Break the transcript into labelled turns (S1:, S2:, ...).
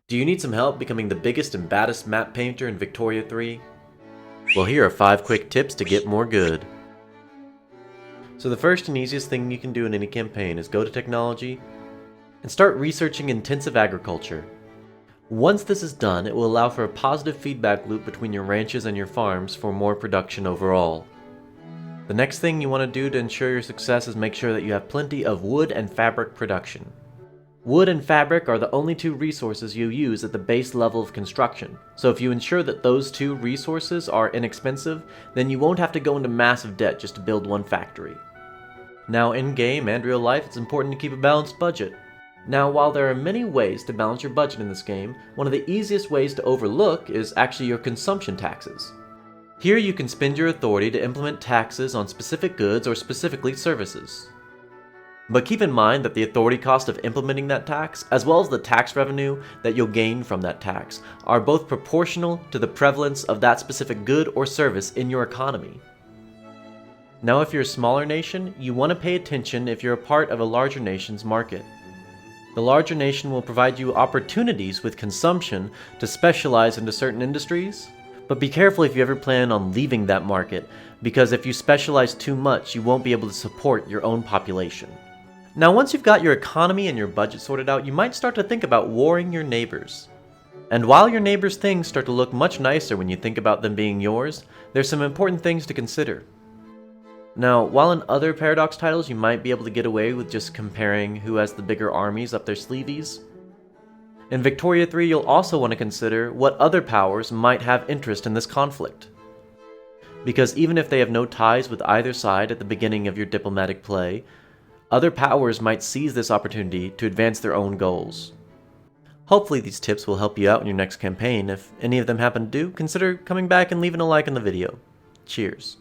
S1: Do you need some help becoming the biggest and baddest map painter in Victoria 3? Well, here are 5 quick tips to get more good. So the first and easiest thing you can do in any campaign is go to technology and start researching intensive agriculture. Once this is done, it will allow for a positive feedback loop between your ranches and your farms for more production overall. The next thing you want to do to ensure your success is make sure that you have plenty of wood and fabric production. Wood and fabric are the only 2 resources you use at the base level of construction, so if you ensure that those 2 resources are inexpensive, then you won't have to go into massive debt just to build one factory. Now, in-game and real life, it's important to keep a balanced budget. Now, while there are many ways to balance your budget in this game, one of the easiest ways to overlook is actually your consumption taxes. Here you can spend your authority to implement taxes on specific goods or specifically services. But keep in mind that the authority cost of implementing that tax, as well as the tax revenue that you'll gain from that tax, are both proportional to the prevalence of that specific good or service in your economy. Now, if you're a smaller nation, you want to pay attention if you're a part of a larger nation's market. The larger nation will provide you opportunities with consumption to specialize into certain industries, but be careful if you ever plan on leaving that market, because if you specialize too much, you won't be able to support your own population. Now, once you've got your economy and your budget sorted out, you might start to think about warring your neighbors. And while your neighbors' things start to look much nicer when you think about them being yours, there's some important things to consider. Now, while in other Paradox titles you might be able to get away with just comparing who has the bigger armies up their sleeveys, in Victoria 3 you'll also want to consider what other powers might have interest in this conflict. Because even if they have no ties with either side at the beginning of your diplomatic play, other powers might seize this opportunity to advance their own goals. Hopefully these tips will help you out in your next campaign. If any of them happen to do, consider coming back and leaving a like on the video. Cheers.